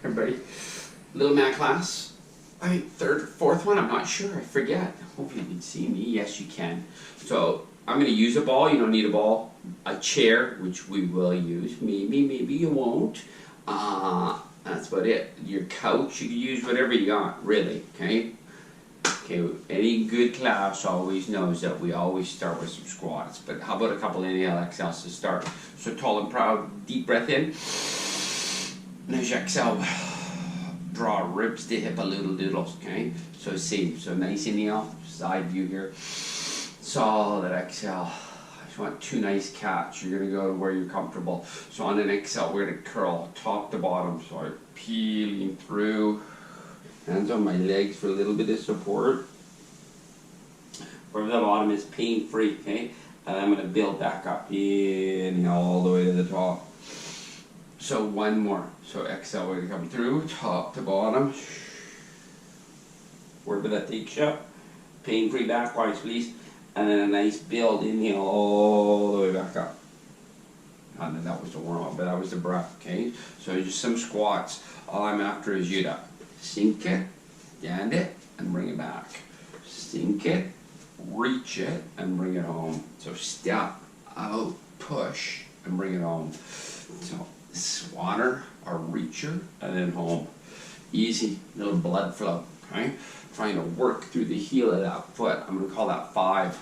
Everybody, little mat class. I think third or fourth one, I'm not sure, I forget. Hopefully you can see me, yes you can. So I'm gonna use a ball, you don't need a ball. A chair, which we will use. Maybe you won't. That's about it. Your couch, you can use whatever you got, really, okay? Okay, any good class always knows that we always start with some squats, but how about a couple inhale exhales to start? So tall and proud, deep breath in. And as you exhale, draw ribs to hip a little doodles, okay? So same, so nice inhale, side view here. Solid exhale. I just want two nice cats. You're gonna go to where you're comfortable. So on an exhale, we're gonna curl top to bottom. So I'm peeling through. Hands on my legs for a little bit of support. Where the bottom is pain-free, okay? And I'm gonna build back up. Inhale all the way to the top. So one more. So exhale, we're gonna come through, top to bottom. Wherever that takes you. Pain-free backwise, please. And then a nice build, inhale all the way back up. And then that was the warm-up, but that was the breath, okay? So just some squats. All I'm after is you to sink it, stand it, and bring it back. Sink it, reach it, and bring it home. So step, out, push, and bring it home. So swatter or reacher, and then home. Easy, little blood flow, okay? Trying to work through the heel of that foot. I'm gonna call that 5.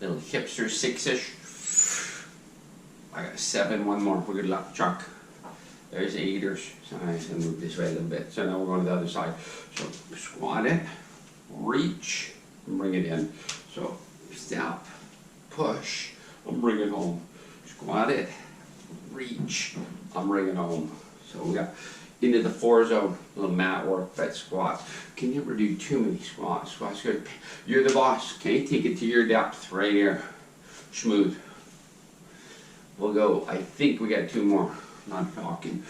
Little hipster 6-ish. I got 7, one more. We're good luck, Chuck. There's 8ers. So I'm gonna move this way a little bit. So now we're going to the other side. So squat it, reach, and bring it in. So step, push, and bring it home. Squat it, reach, and bring it home. So we got into the 4 zone, little mat work, that squat. Can you ever do too many squats? Squats good. You're the boss, okay? Take it to your depth right here. Smooth. We'll go, I think we got 2 more. Not talking.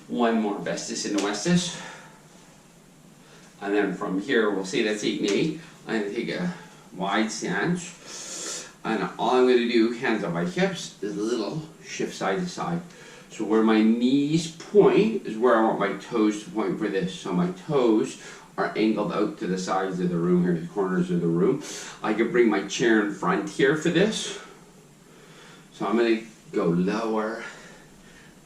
1 more, bestest in the westest. And then from here, we'll say that's 8 and 8. I'm gonna take a wide stance. And all I'm gonna do, hands on my hips, is a little shift side to side. So where my knees point is where I want my toes to point for this. So my toes are angled out to the sides of the room here, the corners of the room. I can bring my chair in front here for this. So I'm gonna go lower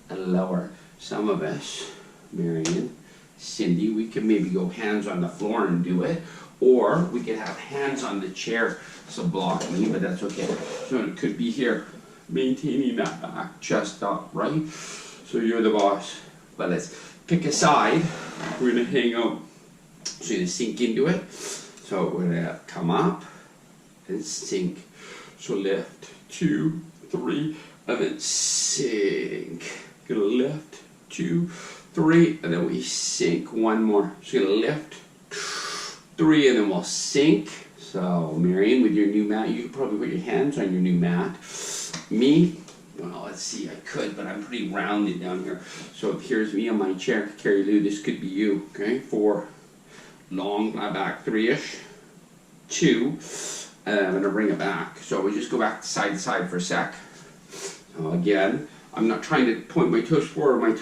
and lower. Some of us, Marion, Cindy, we can maybe go hands on the floor and do it. Or we could have hands on the chair. So block me, but that's okay. So it could be here. Maintaining that back, chest up, right? So you're the boss. But let's pick a side. We're gonna hang out. So you're gonna sink into it. So we're gonna come up and sink. So lift, 2, 3, and then sink. Gonna lift, 2, 3, and then we sink. 1 more. So you're gonna lift, 3, and then we'll sink. So Marion, with your new mat, you could probably put your hands on your new mat. Me, well, let's see, I could, but I'm pretty rounded down here. So here's me on my chair. Carrie Lou, this could be you, okay? 4, long, back 3-ish, 2, and I'm gonna bring it back. So we just go back to side for a sec. So again, I'm not trying to point my toes forward. My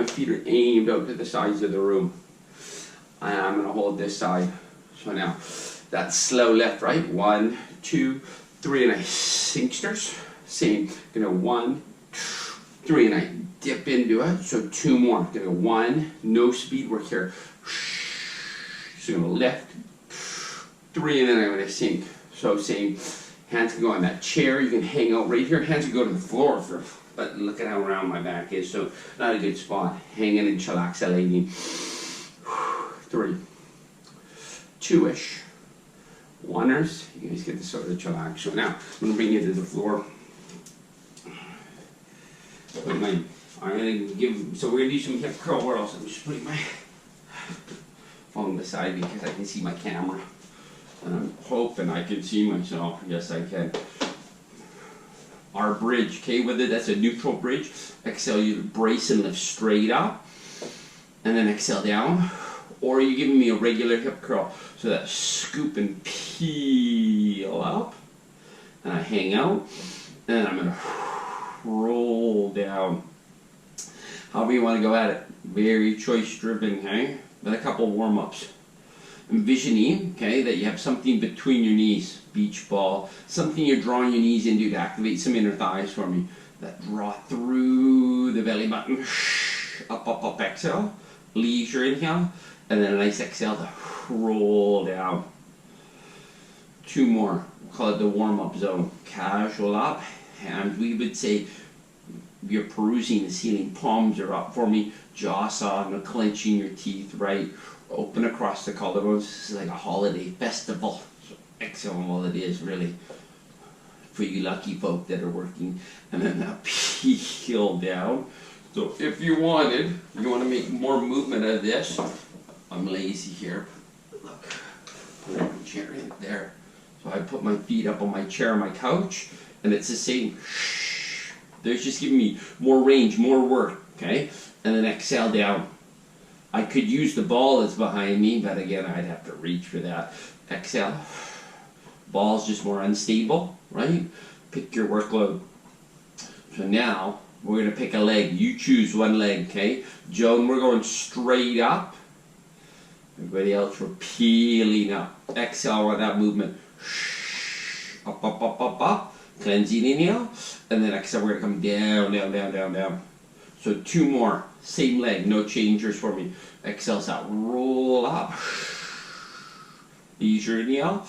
feet are aimed out to the sides of the room. And I'm gonna hold this side. So now, that's slow lift, right? 1, 2, 3, and I sinksters. Same, gonna 1, 3, and I dip into it. So 2 more. Gonna 1, no speed work here. So gonna lift, 3, and then I'm gonna sink. So same, hands can go on that chair. You can hang out right here. Hands can go to the floor but look at how round my back is. So not a good spot. Hanging and chillaxing. 3, 2-ish. 1ers, you guys get the sort of chillax. So now, I'm going to bring you to the floor. So we're going to do some hip curl whirls. I'm just putting my phone beside me because I can see my camera. And I'm hoping I can see myself. Yes, I can. Our bridge, okay, whether that's a neutral bridge, exhale, you brace and lift straight up. And then exhale down. Or are you giving me a regular hip curl? So that scoop and peel up. And I hang out. And I'm going to roll down. however you want to go at it. Very choice driven, okay? With a couple warm-ups. Envisioning, okay, that you have something between your knees, beach ball, something you're drawing your knees into to activate some inner thighs for me. That draw through the belly button. Up, up, up, exhale. Leisure inhale. And then a nice exhale to roll down. 2 more. We'll call it the warm-up zone. Casual up. And we would say you're perusing the ceiling. Palms are up for me. Jaw on, clenching your teeth, right? Open across the collarbones. This is like a holiday festival. So exhale while it is, really. For you lucky folk that are working. And then that peel down. So if you want to make more movement of this. I'm lazy here. Look, put my chair in there. So I put my feet up on my chair on my couch. And it's the same. There's just giving me more range, more work. Okay? And then exhale down. I could use the ball that's behind me, but again, I'd have to reach for that. Exhale. Ball's just more unstable, right? Pick your workload. So now, we're going to pick a leg. You choose one leg, okay? Joan, we're going straight up. Everybody else, we're peeling up. Exhale on that movement. Up, up, up, up, up. Cleansing inhale. And then exhale, we're going to come down, down, down, down, down. So 2 more. Same leg, no changers for me. Exhale out, roll up. Leisure inhale.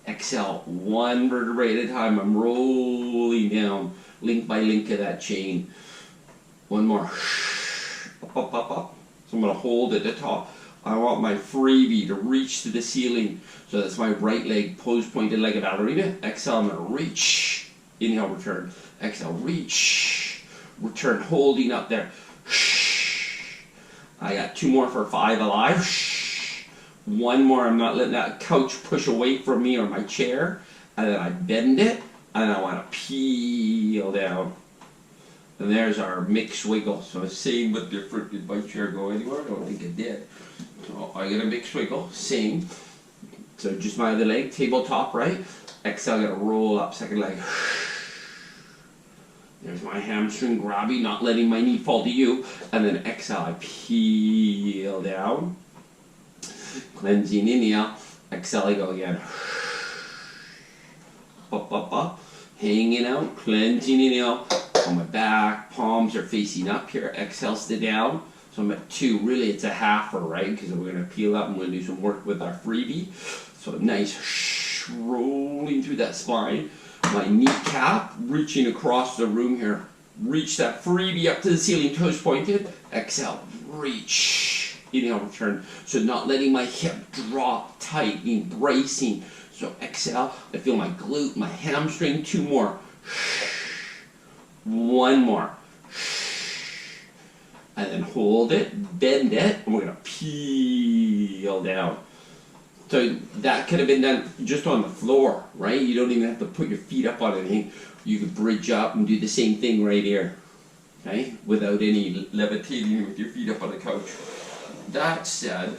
Exhale, 1 vertebrae at a time. I'm rolling down, link by link of that chain. 1 more. Up, up, up, up. So I'm going to hold at the top. I want my freebie to reach to the ceiling. So that's my right leg, pose pointed like a ballerina. Exhale, I'm going to reach. Inhale, return. Exhale, reach. Return, holding up there. I got 2 more for 5 alive. 1 more, I'm not letting that couch push away from me or my chair. And then I bend it, and I want to peel down. And there's our mixed wiggle. So same but different. Did my chair go anywhere? I don't think it did. So I get a mixed wiggle, same. So just my other leg, tabletop, right? Exhale, I'm going to roll up, second leg. There's my hamstring grabby, not letting my knee fall to you. And then exhale, I peel down. Cleansing inhale. Exhale, I go again. Up, up, up. Hanging out. Cleansing inhale. On my back. Palms are facing up here. Exhale, stay down. So I'm at 2. Really, it's a halfer, right? Because we're going to peel up and we're going to do some work with our freebie. So nice rolling through that spine. My kneecap reaching across the room here. Reach that freebie up to the ceiling, toes pointed. Exhale, reach. Inhale, return. So not letting my hip drop tight, being bracing. So exhale, I feel my glute, my hamstring. 2 more. 1 more. And then hold it, bend it, and we're going to peel down. So that could have been done just on the floor, right? You don't even have to put your feet up on anything. You could bridge up and do the same thing right here, okay? Without any levitating with your feet up on the couch. That said,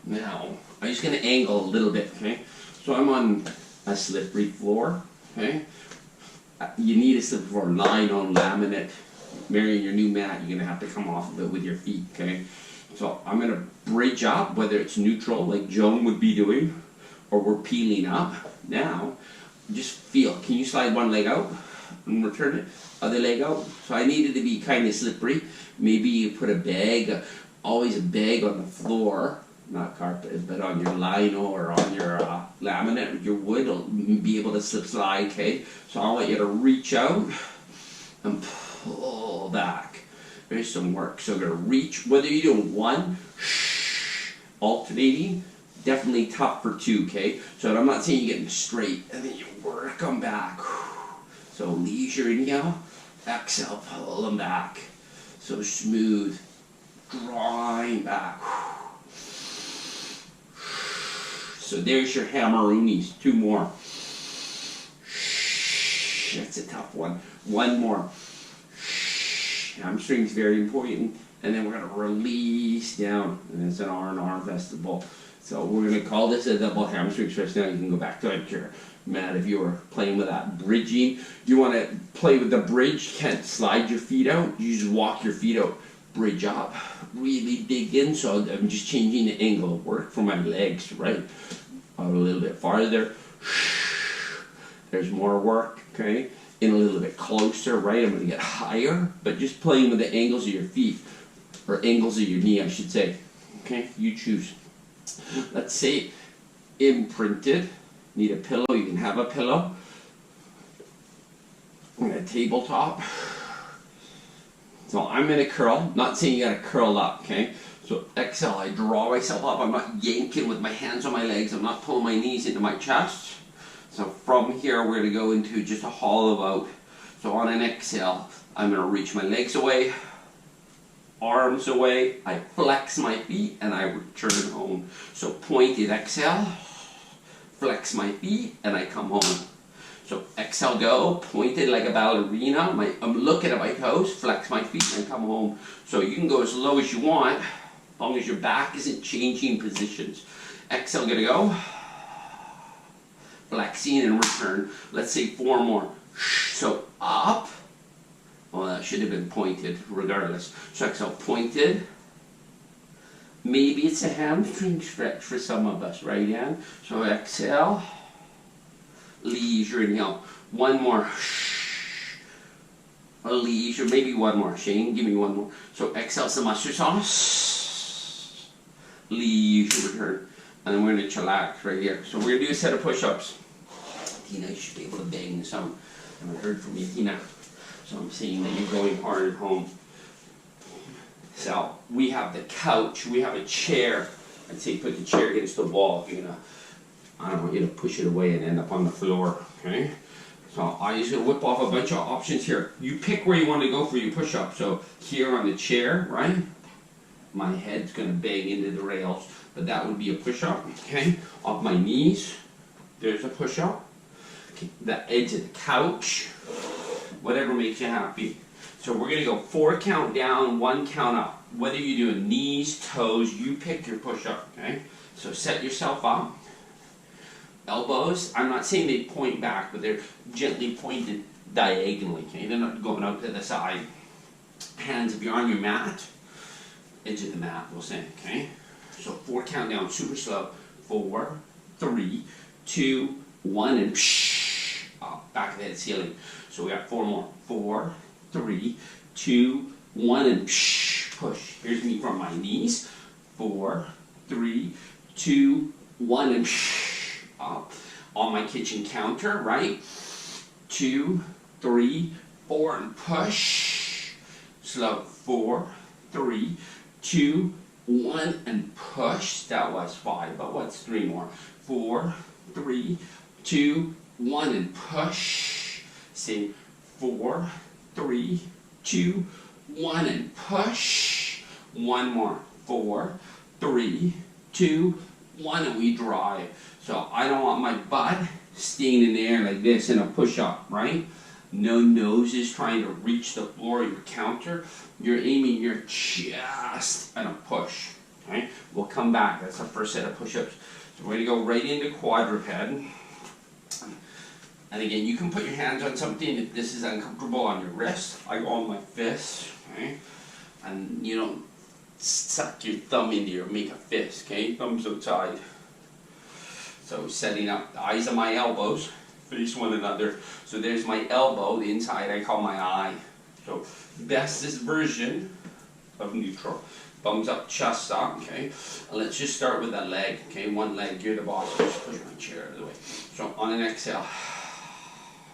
now, I'm just going to angle a little bit, okay? So I'm on a slippery floor, okay? You need a slippery floor, line on laminate. Marrying your new mat, you're going to have to come off of it with your feet, okay? So I'm going to bridge up, whether it's neutral, like Joan would be doing, or we're peeling up. Now, just feel, can you slide one leg out and return it? Other leg out. So I needed to be kind of slippery. Maybe you put a bag, always a bag on the floor, not carpet, but on your lino or on your laminate, your wood, will be able to slip slide, okay? So I want you to reach out and pull back. There's some work. So we're going to reach, whether you're doing 1, alternating, definitely tough for 2, okay? So I'm not saying you're getting straight, and then you work them back. So leisure inhale, exhale, pull them back. So smooth, drawing back. So there's your hammeroonies. 2 more. That's a tough one. 1 more. Hamstring's very important. And then we're going to release down. And it's an R&R festival. So we're going to call this a double hamstring stretch. Now you can go back to it, your mat if you were playing with that bridging. You want to play with the bridge, you can't slide your feet out, you just walk your feet out, bridge up, really dig in. So I'm just changing the angle of work for my legs, right? Out a little bit farther. There's more work, okay? In a little bit closer, right? I'm going to get higher, but just playing with the angles of your feet, or angles of your knee, I should say. Okay, you choose. Let's say imprinted. Need a pillow, you can have a pillow. And a tabletop. So I'm in a curl, not saying you gotta curl up, okay? So exhale, I draw myself up. I'm not yanking with my hands on my legs. I'm not pulling my knees into my chest. So from here, we're gonna go into just a hollow out. So on an exhale, I'm gonna reach my legs away, arms away, I flex my feet, and I return home. So pointed exhale, flex my feet, and I come home. So exhale, go, pointed like a ballerina. I'm looking at my toes, flex my feet, and come home. So you can go as low as you want, as long as your back isn't changing positions. Exhale, gonna go. Flexing and return. Let's say 4 more. So up. Well, that should have been pointed regardless. So exhale, pointed. Maybe it's a hamstring stretch for some of us, right, Ann? So exhale. Leisure, inhale. 1 more. A leisure, maybe 1 more. Shane, give me 1 more. So exhale some mustard sauce. Leisure, return. And then we're going to chillax right here. So we're going to do a set of push-ups. Tina, you should be able to bang this out. I haven't heard from you, Tina. So I'm saying that you're going hard at home. So we have the couch, we have a chair. I'd say put the chair against the wall. You're gonna, I don't want you to push it away and end up on the floor, okay? So I'm just gonna whip off a bunch of options here. You pick where you want to go for your push-up. So here on the chair, right? My head's gonna bang into the rails, but that would be a push-up, okay? Off my knees, there's a push-up. Okay. The edge of the couch, whatever makes you happy. So we're going to go 4 count down, 1 count up. Whether you do knees, toes, you pick your push-up, okay? So set yourself up. Elbows, I'm not saying they point back, but they're gently pointed diagonally, okay? They're not going out to the side. Hands, if you're on your mat, edge of the mat, we'll say, okay? So 4 count down, super slow. 4, 3, 2, 1, and psh, up, back of the head, ceiling. So we got 4 more. 4, 3, 2, 1, and psh, push. Here's me from my knees. 4, 3, 2, 1, and psh, up. On my kitchen counter, right? 2, 3, 4, and push. Slow. 4, 3, 2, 1, and push. That was 5, but what's 3 more? 4, 3, 2, 1, and push. Say 4, 3, 2, 1, and push. 1 more. 4, 3, 2, 1, and we drive. So I don't want my butt staying in the air like this in a push-up, right? No noses trying to reach the floor of your counter. You're aiming your chest and a push. Okay? We'll come back. That's our first set of push-ups. So we're going to go right into quadruped. And again, you can put your hands on something if this is uncomfortable on your wrist. I go on my fist, okay? And you don't suck your thumb into your make a fist, okay? Thumbs outside. So setting up the eyes of my elbows, face one another. So there's my elbow, the inside I call my eye. So bestest version of neutral. Thumbs up, chest up, okay? And let's just start with that leg, okay? 1 leg, you're the boss. Just push my chair out of the way. So on an exhale,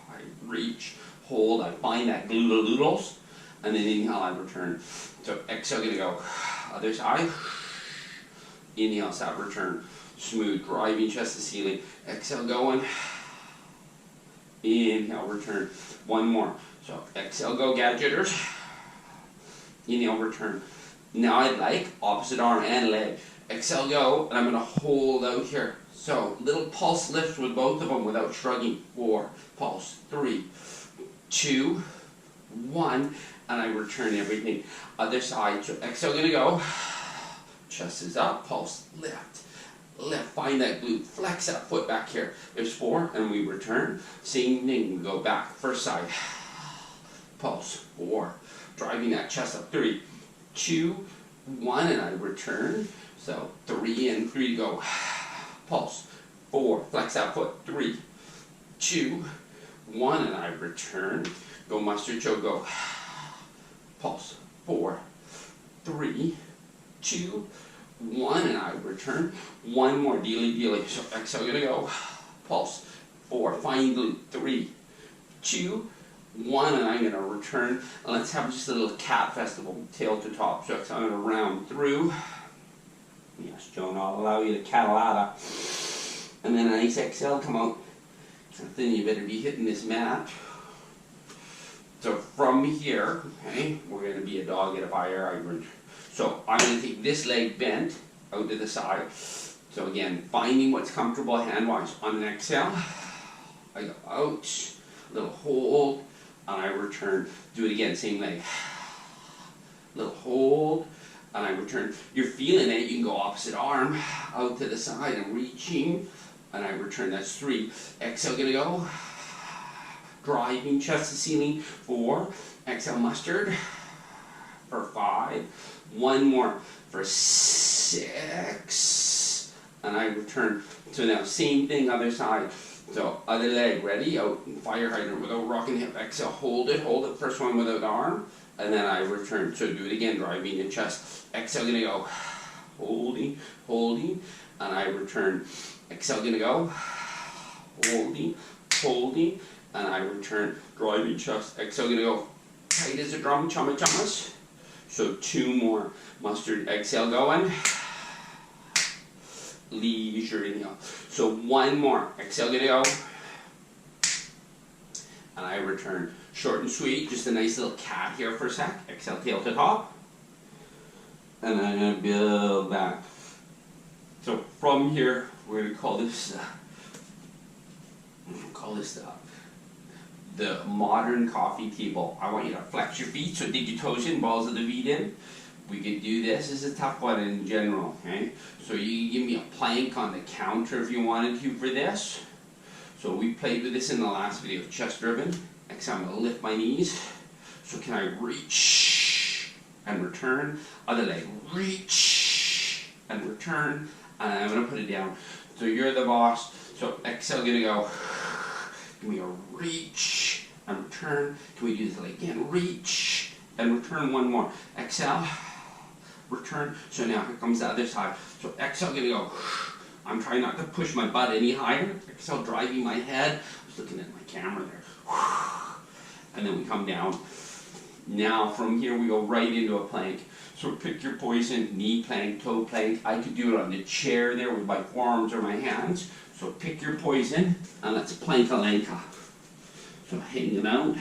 I reach, hold, I find that glutes, and then inhale, I return. So exhale, gonna go other side. Inhale, stop, return. Smooth, driving chest to ceiling. Exhale, going. Inhale, return. 1 more. So exhale, go, gadgeters. Inhale, return. Now I'd like opposite arm and leg. Exhale, go, and I'm going to hold out here. So little pulse lifts with both of them without shrugging. 4, pulse, 3, 2, 1, and I return everything. Other side. So exhale, going to go. Chest is up, pulse, lift. lift, find that glute, flex that foot back here. There's 4, and we return. Same thing, we go back, first side. Pulse, 4. Driving that chest up, 3, 2, 1, and I return. So 3 and 3 to go. Pulse, 4, flex that foot, 3, 2, 1, and I return. Go mustard choke, go. Pulse, 4, 3, 2, 1, and I return. One more, dealy. So exhale, gonna go. Pulse, 4, find glute, 3, 2, 1, and I'm gonna return. And let's have just a little cat festival, tail to top. So I'm gonna round through. Yes, Joan, I'll allow you to catalata. And then a nice exhale, come out. And then you better be hitting this mat. So from here, okay, we're going to be a dog at a fire hydrant. So I'm going to take this leg bent out to the side. So again, finding what's comfortable hand-wise. On an exhale, I go out, little hold, and I return. Do it again, same leg. Little hold, and I return. You're feeling it, you can go opposite arm, out to the side, and reaching, and I return. That's 3. Exhale, gonna go. Driving chest to ceiling, 4. Exhale, mustard, for 5. One more for 6. And I return. So now, same thing, other side. So, other leg, ready? Out, fire hydrant without rocking hip. Exhale, hold it, first one without arm. And then I return. So do it again, driving the chest. Exhale, gonna go. Holding, and I return. Exhale, gonna go. Holding, and I return. Driving chest. Exhale, gonna go. Tight as a drum, chummas. So 2 more. Mustard, exhale, going. Leisure, inhale. So 1 more. Exhale, gonna go. And I return. Short and sweet, just a nice little cat here for a sec. Exhale, tail to top. And I'm going to build back. So from here, we're going to call this the modern coffee table. I want you to flex your feet, so dig your toes in, balls of the feet in. We could do this. This is a tough one in general, okay? So you can give me a plank on the counter if you wanted to for this. So we played with this in the last video, chest driven. Exhale, I'm going to lift my knees. So can I reach and return? Other leg, reach and return. And I'm going to put it down. So you're the boss. So exhale, going to go. Give me a reach and return. Can we do this leg again? Reach and return. One more. Exhale, return. So now here comes the other side. So exhale, going to go. I'm trying not to push my butt any higher. Exhale, driving my head. I was looking at my camera there. And then we come down. Now from here we go right into a plank. So pick your poison, knee plank, toe plank. I could do it on the chair there with my forearms or my hands. So pick your poison and let's plank-a-lanka. So hanging out,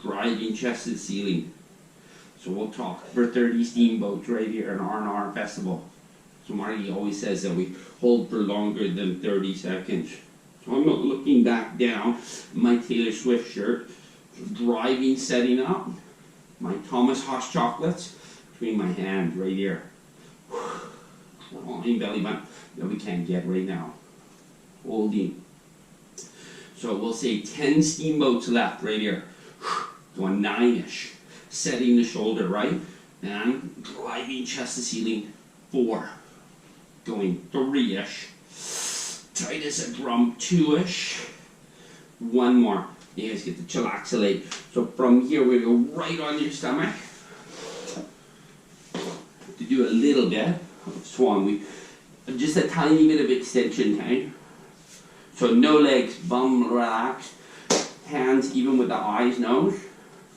driving chest to the ceiling. So we'll talk for 30 steamboats right here in R&R Festival. So Marty always says that we hold for longer than 30 seconds. So I'm not looking back down. My Taylor Swift shirt, driving, setting up. My Thomas Haas chocolates between my hands right here. Drawing belly button that we can't get right now. Holding. So we'll say 10 steamboats left right here. Going 9-ish. Setting the shoulder right. And driving chest to ceiling. 4. Going 3-ish. Tight as a drum, 2-ish. 1 more. You guys get the chillaxolate. So from here, we're going to go right on your stomach. To do a little bit of swan. Just a tiny bit of extension time. So no legs, bum relaxed. Hands even with the eyes, nose.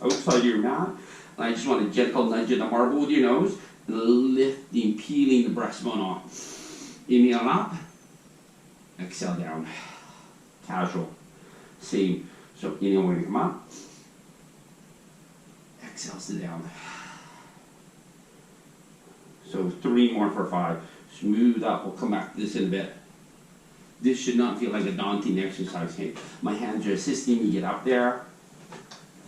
Outside your mat. And I just want a gentle nudge of the marble with your nose. And lifting, peeling the breastbone off. Inhale up. Exhale down. Casual. Same. So inhale when you come up. Exhale, sit down. So 3 more for 5. Smooth up. We'll come back to this in a bit. This should not feel like a daunting exercise. Okay? My hands are assisting me get up there.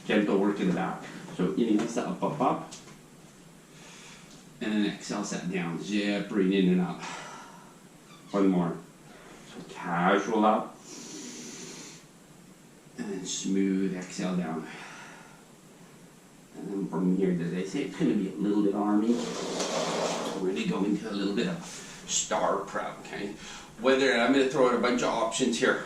Gentle work in the back. So inhale, set up, up, up. And then exhale, set down. Zipping in and up. One more. So casual up. And then smooth exhale down. And then from here, as I say, it's going to be a little bit army. We're going to go into a little bit of star prep, okay? Whether I'm going to throw out a bunch of options here.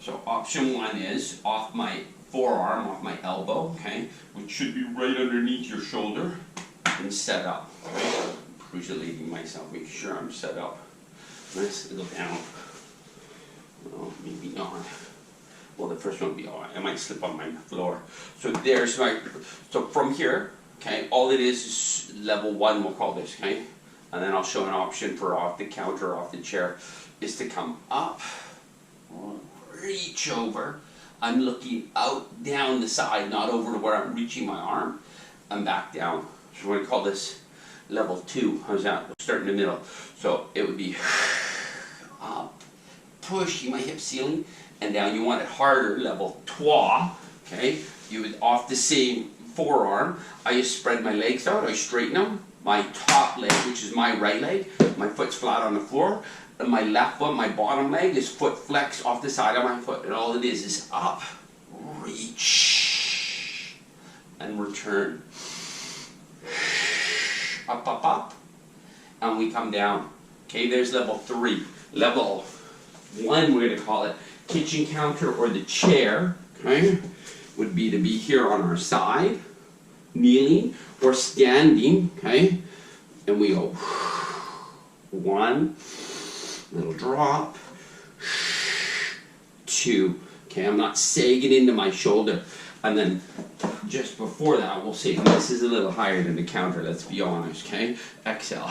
So option one is off my forearm, off my elbow, okay? Which should be right underneath your shoulder and set up, okay? Cruciating myself, make sure I'm set up. Nice little down. Oh, maybe not. Well, the first one will be all right. I might slip on my floor. So there's my, so from here, okay, all it is level one, we'll call this, okay? And then I'll show an option for off the counter, off the chair, is to come up, reach over. I'm looking out, down the side, not over to where I'm reaching my arm, and back down. So we're gonna call this level two. How's that? We'll start in the middle. So it would be up, pushing my hip ceiling, and down. You want it harder, level trois, okay? You would, off the same forearm, I just spread my legs out, I straighten them. My top leg, which is my right leg, my foot's flat on the floor. And my left foot, my bottom leg, is foot flexed off the side of my foot. And all it is up, reach, and return. Up, up, up, and we come down. Okay, there's level three. Level one, we're gonna call it kitchen counter or the chair, okay, would be to be here on our side, kneeling or standing, okay, and we go one, little drop, two, okay, I'm not sagging into my shoulder, and then just before that we'll say this is a little higher than the counter, let's be honest, okay, exhale,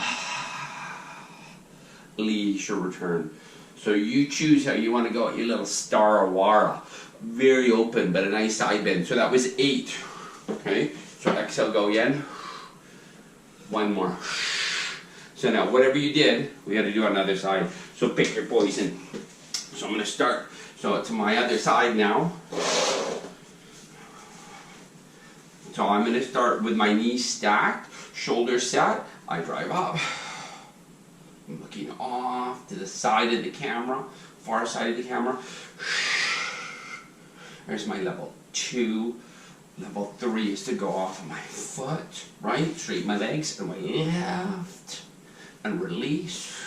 leash or return. So you choose how you want to go at your little star awara. Very open, but a nice side bend. So that was 8. Okay, so exhale, go again. One more. So now, whatever you did, we got to do on the other side. So pick your poison. So I'm going to start. So to my other side now. So I'm going to start with my knees stacked, shoulders set. I drive up. I'm looking off to the side of the camera, far side of the camera. There's my level 2. Level 3 is to go off of my foot, right? Straighten my legs and my left. And release.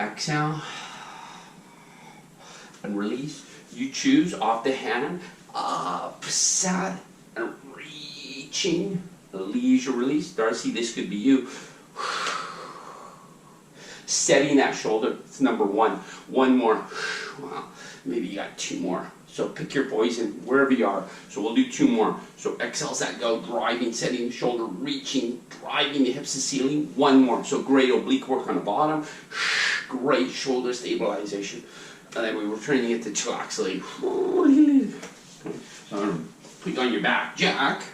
Exhale. And release. You choose off the hand, up, sat, and reaching. Leisure release. Darcy, this could be you. Setting that shoulder, it's number 1. One more. Wow, maybe you got 2 more. So pick your poison wherever you are. So we'll do 2 more. So exhales that go, driving, setting the shoulder, reaching, driving the hips to ceiling. 1 more. So great oblique work on the bottom. Great shoulder stabilization. And then we were training it to chillaxate. So put you on your back, Jack.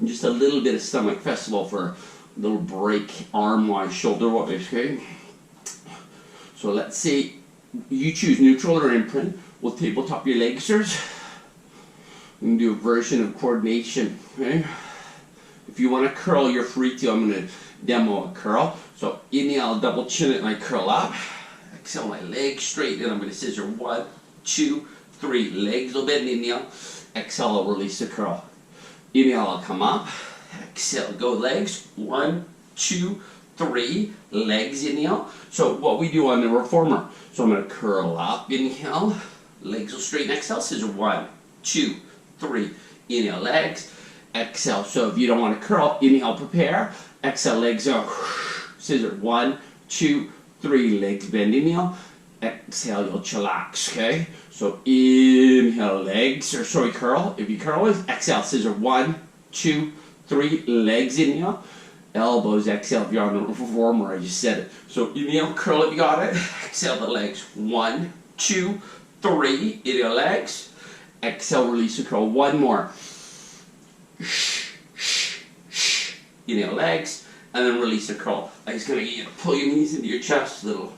And just a little bit of stomach festival for a little break, arm-wise, shoulder-wise, okay? So let's say you choose neutral or imprint. We'll tabletop your leg exters. We can do a version of coordination, okay? If you want to curl, you're free to. I'm going to demo a curl. So inhale, double chin it, and I curl up. Exhale, my legs straight, and I'm going to scissor 1, 2, 3. Legs will bend, inhale. Exhale, I'll release the curl. Inhale, I'll come up. Exhale, go legs. 1, 2, 3. Legs, inhale. So what we do on the reformer. So I'm going to curl up, inhale. Legs will straighten, exhale, scissor 1, 2, 3. Inhale, legs. Exhale. So if you don't want to curl, inhale, prepare. Exhale, legs out. Scissor 1, 2, 3. Legs bend, inhale. Exhale, you'll chillax, okay? So inhale, legs, or sorry, curl. If you curl with, exhale, scissor 1, 2, 3. Legs, inhale. Elbows, exhale if you're on the reformer, I just said it. So inhale, curl if you got it. Exhale the legs. 1, 2, 3. Inhale, legs. Exhale, release the curl. 1 more. Inhale, legs. And then release the curl. I'm just going to get you to pull your knees into your chest. Little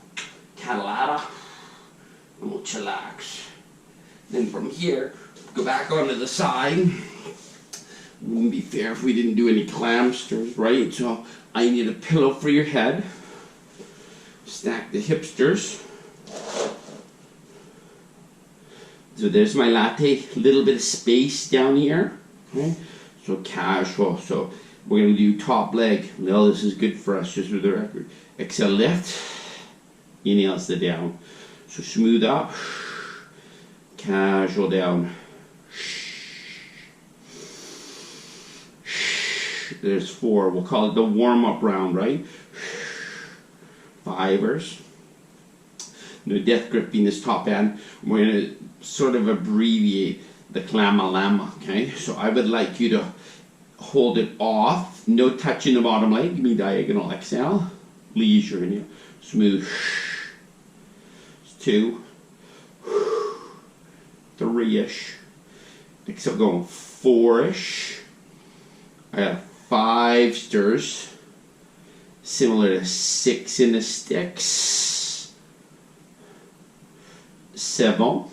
catalata. And we'll chillax. Then from here, go back onto the side. Wouldn't be fair if we didn't do any clamsters, right? So I need a pillow for your head. Stack the hipsters. So there's my latte, little bit of space down here, okay? So casual, so we're gonna do top leg. Well, this is good for us, just for the record. Exhale, lift, inhale, sit down. So smooth up, casual down. There's 4, we'll call it the warm-up round, right? 5ers. No death gripping this top end. We're gonna sort of abbreviate the Klama Lama, okay? So I would like you to hold it off, no touching the bottom leg. Give me diagonal, exhale, leisure, inhale, smooth. 2, 3-ish. Exhale, going 4-ish. I got 5 stirs, similar to 6 in the sticks. 7.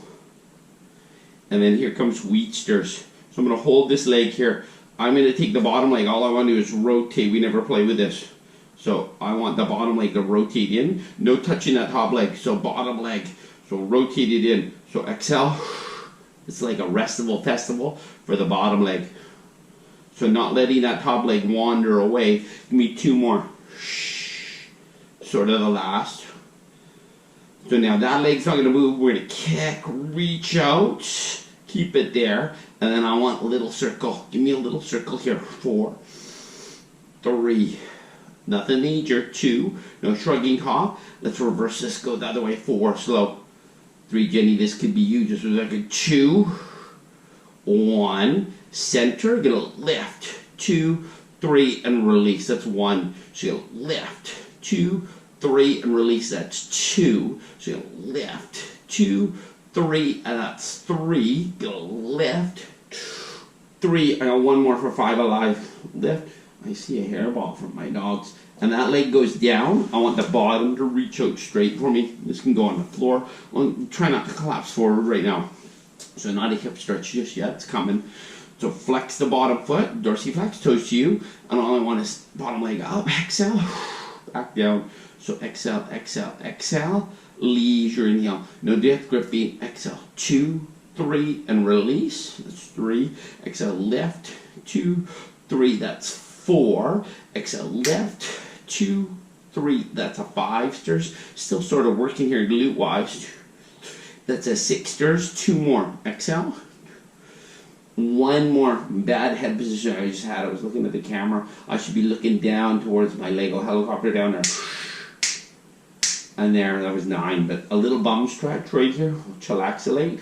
And then here comes wheat stirs. So I'm going to hold this leg here. I'm going to take the bottom leg. All I want to do is rotate. We never play with this. So I want the bottom leg to rotate in. No touching that top leg. So bottom leg. So rotate it in. So exhale. It's like a restival festival for the bottom leg. So not letting that top leg wander away. Give me 2 more. Sort of the last. So now that leg's not going to move. We're going to kick, reach out, keep it there, and then I want a little circle. Give me a little circle here. 4, 3, nothing major. 2, no shrugging top. Let's reverse this. Go the other way. 4, slow. 3, Jenny. This could be you. Just a second. 2, 1, center. Gonna lift. 2, 3, and release. That's 1. So you'll lift. 2, 3, and release. That's 2. So you'll lift. 2, 3, and that's 3. Go lift. 3. I got 1 more for 5 alive. Lift. I see a hairball from my dogs. And that leg goes down. I want the bottom to reach out straight for me. This can go on the floor. Try not to collapse forward right now. So not a hip stretch just yet. It's coming. So flex the bottom foot. Dorsiflex, toes to you. And all I want is bottom leg up. Exhale. Back down. So exhale, exhale, exhale. Leisure, inhale. No death gripping. Exhale. 2, 3, and release. That's 3. Exhale, lift. 2, 3. That's 4. Exhale, lift. 2, 3. That's a 5 stirs. Still sort of working here glute wise. That's a 6 stirs. 2 more. Exhale. 1 more. Bad head position I just had. I was looking at the camera. I should be looking down towards my Lego helicopter down there. And there, that was 9. But a little bum stretch right here. Chillaxolate.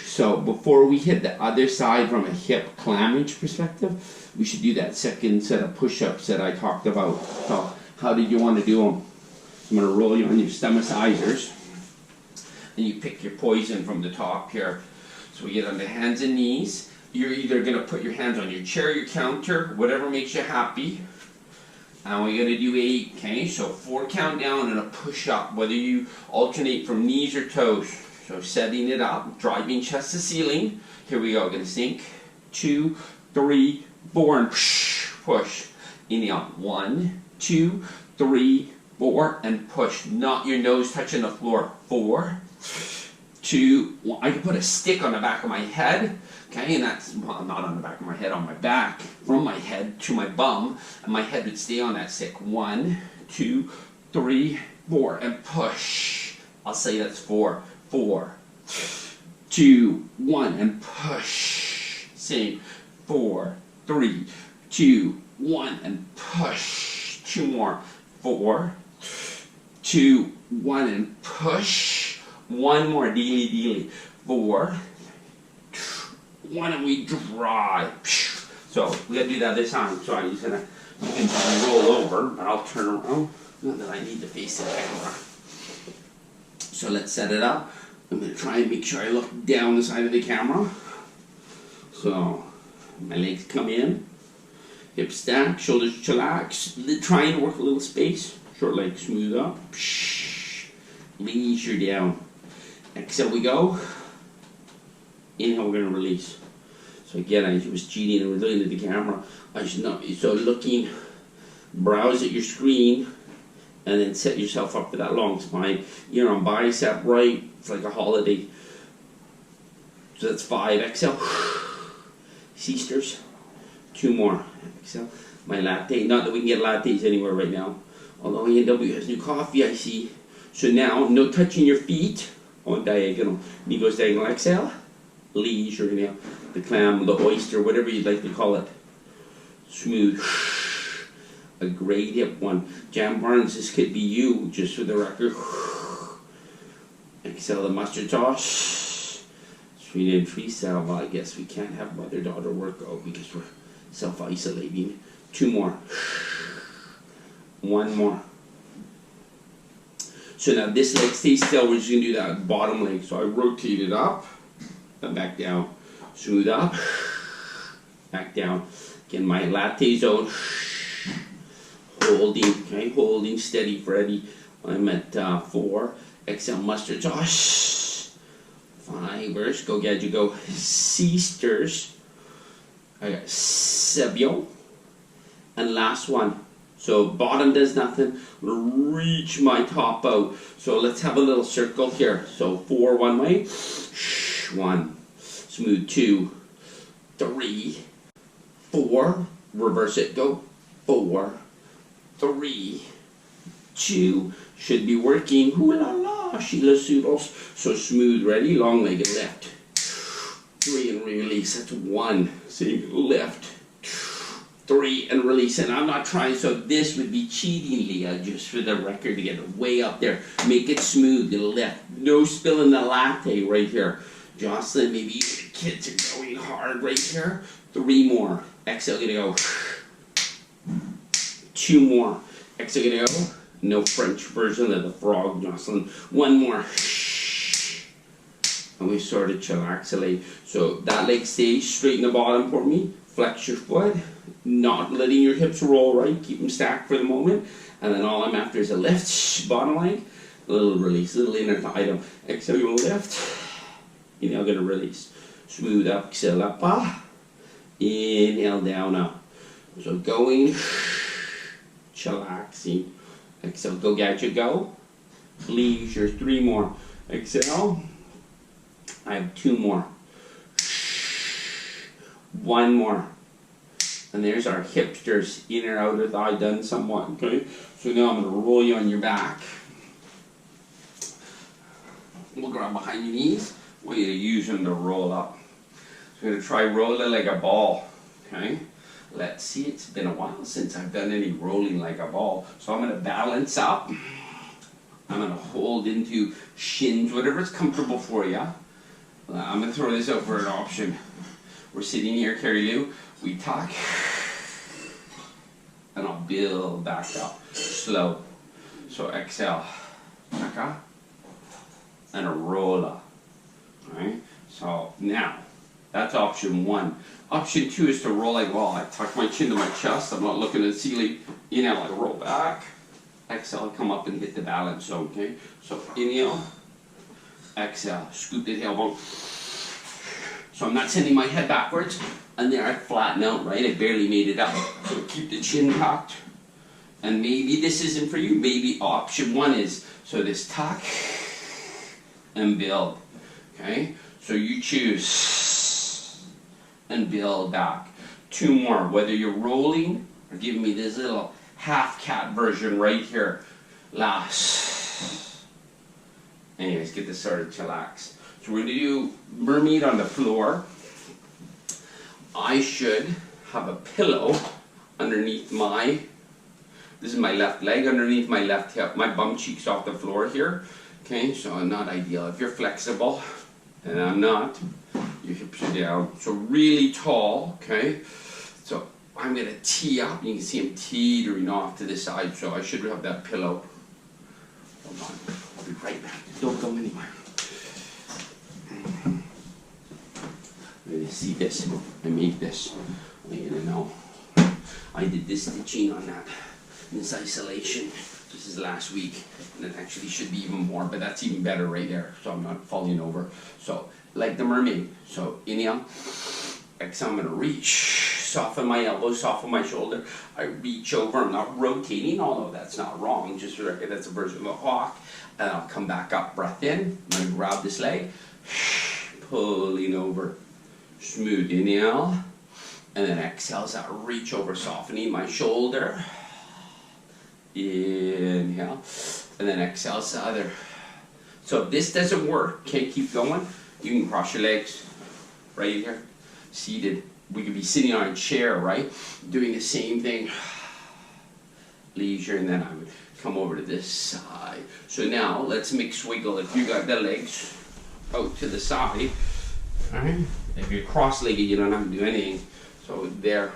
So before we hit the other side from a hip clamage perspective, we should do that second set of push-ups that I talked about. So how did you want to do them? I'm going to roll you on your stomachizers. And you pick your poison from the top here. So we get on the hands and knees. You're either going to put your hands on your chair, your counter, whatever makes you happy. And we're going to do 8, okay? So 4 count down and a push up, whether you alternate from knees or toes. So setting it up, driving chest to ceiling. Here we go, going to sink. 2, 3, 4, and push. Inhale. 1, 2, 3, 4, and push. Not your nose touching the floor. 4, 2, 1. I can put a stick on the back of my head, okay, and that's, well, not on the back of my head, on my back, from my head to my bum, and my head would stay on that stick. 1, 2, 3, 4, and push. I'll say that's 4. 4, 2, 1, and push. Same. 4, 3, 2, 1, and push. 2 more. 4, 2, 1, and push. 1 more. Dealy dealy. 4, 1, and we drive. So we gotta do that this time. So I'm just gonna, you can roll over, but I'll turn around. Not that I need to face the camera. So let's set it up. I'm going to try and make sure I look down the side of the camera. So my legs come in, hips stack, shoulders chillax, trying to work a little space. Short legs smooth up. Leisure down. Exhale we go. Inhale, we're going to release. So again, I was cheating and looking at the camera. I should not be so looking. Browse at your screen. and then set yourself up for that long spine. Your arm bicep right, it's like a holiday. So that's 5, exhale. Sisters. 2 more, exhale. My latte, not that we can get lattes anywhere right now. Although A&W has new coffee, I see. So now, no touching your feet on diagonal. Knee goes diagonal, exhale. Leisure, you know, the clam, the oyster, whatever you'd like to call it. Smooth. A great hip one. Jam Barnes, this could be you, just for the record. Exhale the mustard toss. Sweet and freestyle. Well, I guess we can't have mother-daughter workout because we're self-isolating. 2 more. 1 more. So now this leg stays still. We're just going to do that bottom leg. So I rotate it up and back down. Smooth up. Back down. Again, my latte zone. Holding, okay, holding steady, Freddy. I'm at 4. Exhale, mustard toss. 5, go gadget, go. Sisters. I got Sebio. And last one. So bottom does nothing. I'm going to reach my top out. So let's have a little circle here. So 4 one way. 1. Smooth. 2. 3. 4. Reverse it. Go. 4. 3. 2. Should be working. Ooh la la. Sheila Soodles. So smooth. Ready? Long legged lift. 3 and release. That's 1. Same lift. 3 and release. And I'm not trying, so this would be cheating, Leah, just for the record, to get it way up there. Make it smooth, the lift. No spilling the latte right here. Jocelyn, maybe you the kids are going hard right here. 3 more. Exhale, gonna go. 2 more. Exhale, gonna go. No French version of the frog, Jocelyn. 1 more. And we sort of chillaxolate. So that leg stays straight in the bottom for me. Flex your foot. Not letting your hips roll, right? Keep them stacked for the moment. And then all I'm after is a lift. Bottom leg. A little release. Little inner thigh item. Exhale, you lift. You're now going to release. Smooth up. Exhale up. Inhale down up. So going. Chillaxing. Exhale. Go gadget go. Leisure. 3 more. Exhale. I have 2 more. 1 more. And there's our hipsters, inner outer thigh done somewhat, okay? So now I'm going to roll you on your back. We'll grab behind your knees. I want you to use them to roll up. So I'm going to try rolling like a ball, okay? Let's see, it's been a while since I've done any rolling like a ball. So I'm going to balance up. I'm going to hold into shins, whatever's comfortable for you. I'm going to throw this out for an option. We're sitting here, Carrie Lou. We talk, and I'll build back up, slow. So exhale, back up, and a roll up. Alright, so now, that's option 1. Option 2 is to roll like, well, I tuck my chin to my chest, I'm not looking at the ceiling. Inhale, I roll back. Exhale, I come up and hit the balance zone, okay? So inhale, exhale, scoop the tailbone. So I'm not sending my head backwards, and there I flatten out, right? I barely made it up. So keep the chin tucked. And maybe this isn't for you. Maybe option 1 is, so this tuck and build, okay? So you choose and build back. 2 more, whether you're rolling or giving me this little half cat version right here. Last. Anyways, get this started, chillax. So we're going to do mermaid on the floor. I should have a pillow underneath my, this is my left leg, underneath my left hip. My bum cheek's off the floor here. Okay, so not ideal. If you're flexible, and I'm not, your hips are down. So really tall, okay? So I'm going to tee up. You can see I'm teetering off to the side, so I should have that pillow. Hold on, I'll be right back. Don't go anywhere. See this? I made this. I want you to know. I did this stitching on that. This isolation. This is last week. And it actually should be even more, but that's even better right there. So I'm not falling over. So, like the mermaid. So, inhale. Exhale, I'm going to reach. soften my elbow, soften my shoulder. I reach over, I'm not rotating, although that's not wrong, just that's a version of a hawk. And I'll come back up, breath in, I'm gonna grab this leg, pulling over, smooth inhale, and then exhale, so I reach over, softening my shoulder. Inhale, and then exhale, so other. So if this doesn't work, can't keep going, you can cross your legs right here, seated. We could be sitting on a chair, right? Doing the same thing. Leisure, and then I would come over to this side. So now let's mix wiggle. If you got the legs out to the side, right? If you're cross-legged, you don't have to do anything. So there,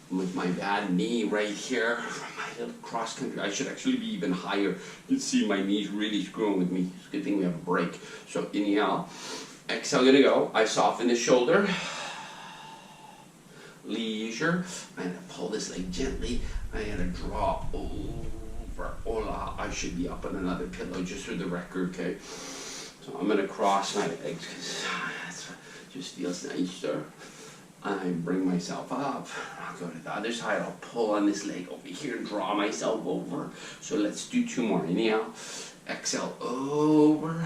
with my bad knee right here, my little cross country, I should actually be even higher. You can see my knees really screwing with me. It's a good thing we have a break. So inhale, exhale, gonna go. I soften the shoulder. Leisure. I'm gonna pull this leg gently. I'm gonna draw over. Hola. I should be up on another pillow just for the record, okay? So I'm gonna cross my legs because that's just feels nicer. I bring myself up. I'll go to the other side. I'll pull on this leg over here and draw myself over. So let's do 2 more. Inhale. Exhale over.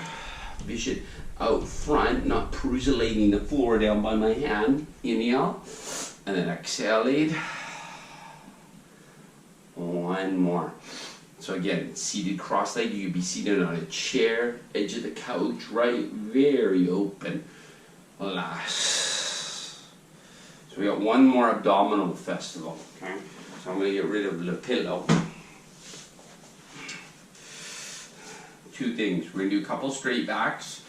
Vision out front, not perusulating the floor down by my hand. Inhale. And then exhale, lead. 1 more. So again, seated cross-legged, you could be seated on a chair, edge of the couch, right? Very open. Last. So we got 1 more abdominal festival, okay? So I'm gonna get rid of the pillow. 2 things. We're gonna do a couple straight backs,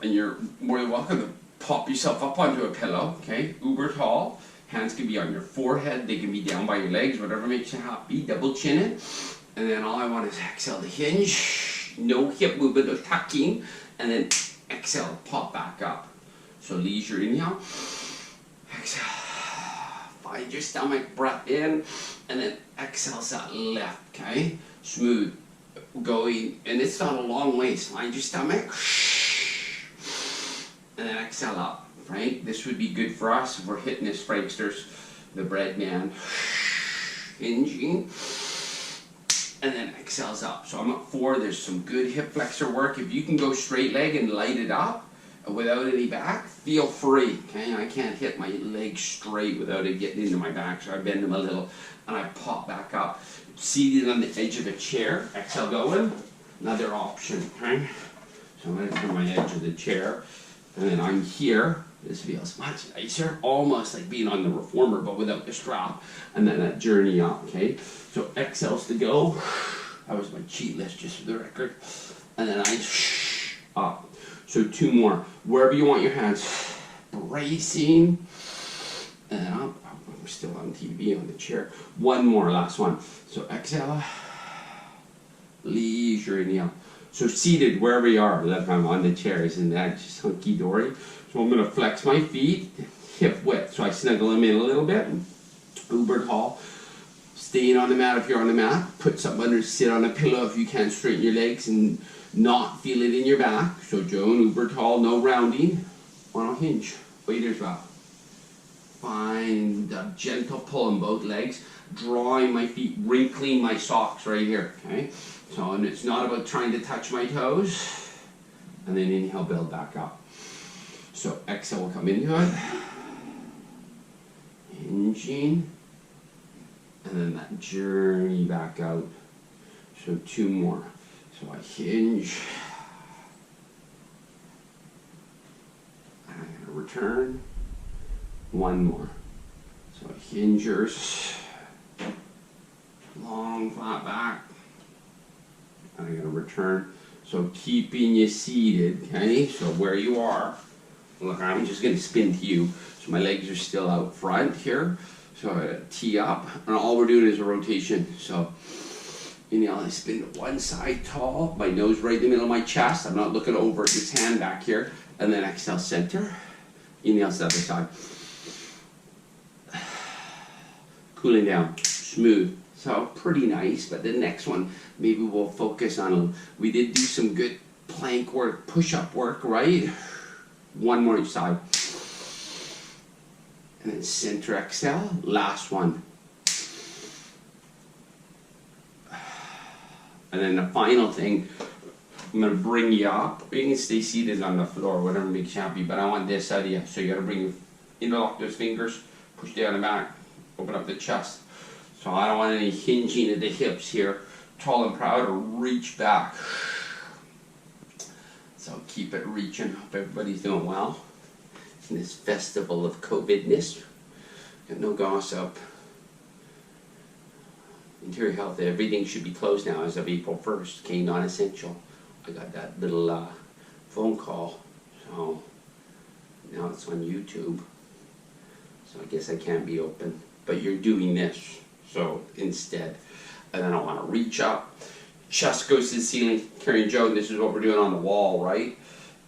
and you're more than welcome to pop yourself up onto a pillow, okay? Uber tall. Hands can be on your forehead, they can be down by your legs, whatever makes you happy. Double chin it. And then all I want is exhale to hinge. No hip movement, no tucking. And then exhale, pop back up. So leisure, inhale. Exhale. Find your stomach, breath in. And then exhale, that left, okay? Smooth. Going, and it's not a long waist. Find your stomach. And then exhale up. Right? This would be good for us if we're hitting this pranksters, the bread man. Hinging. And then exhales up. So I'm at 4. There's some good hip flexor work. If you can go straight leg and light it up without any back, feel free. Okay? I can't hit my leg straight without it getting into my back. So I bend them a little and I pop back up. Seated on the edge of a chair. Exhale going. Another option. Okay? So I'm going to turn my edge of the chair. And then I'm here. This feels much nicer, almost like being on the reformer, but without the strap. And then that journey up, okay? So exhales to go. That was my cheat list, just for the record. And then I up. So 2 more. Wherever you want your hands. Bracing. And then up. We're still on TV on the chair. 1 more, last one. So exhale. Leisure inhale. So seated wherever you are, like I'm on the chair, isn't that just hunky-dory? So I'm going to flex my feet, hip width, so I snuggle them in a little bit. Uber tall. Staying on the mat if you're on the mat. Put something under, sit on a pillow if you can, straighten your legs and not feel it in your back. So Joan, uber tall, no rounding. On a hinge, waiter's wrap. Find a gentle pull in both legs. Drawing my feet, wrinkling my socks right here, okay? So, and it's not about trying to touch my toes. And then inhale, build back up. So exhale will come into it. Hinging. And then that journey back out. So 2 more. So I hinge. And I'm going to return. 1 more. So hingers. Long flat back. And I'm going to return. So keeping you seated, okay? So where you are. Look, I'm just going to spin to you. So my legs are still out front here. So I'm going to tee up. And all we're doing is a rotation. So inhale, I spin to one side tall. My nose right in the middle of my chest. I'm not looking over this hand back here. And then exhale, center. Inhale to the other side. Cooling down. Smooth. So pretty nice. But the next one, maybe we'll focus on, we did do some good plank work, push-up work, right? 1 more each side. And then center exhale, last one. And then the final thing, I'm going to bring you up. You can stay seated on the floor, whatever makes you happy, but I want this out of you. So you got to bring your, interlock those fingers, push down the back, open up the chest. So I don't want any hinging of the hips here. Tall and proud, or reach back. So keep it reaching. Hope everybody's doing well in this festival of COVIDness. Got no gossip. Interior health, everything should be closed now as of April 1st. Okay, non-essential. I got that little phone call, so now it's on YouTube. So I guess I can't be open, but you're doing this, so instead. And then I want to reach up, chest goes to the ceiling, carrying Joe, and this is what we're doing on the wall, right?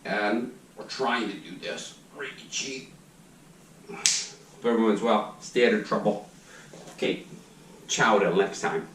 And we're trying to do this, reaching. Hope everyone's well, stay out of trouble. Okay, ciao till next time.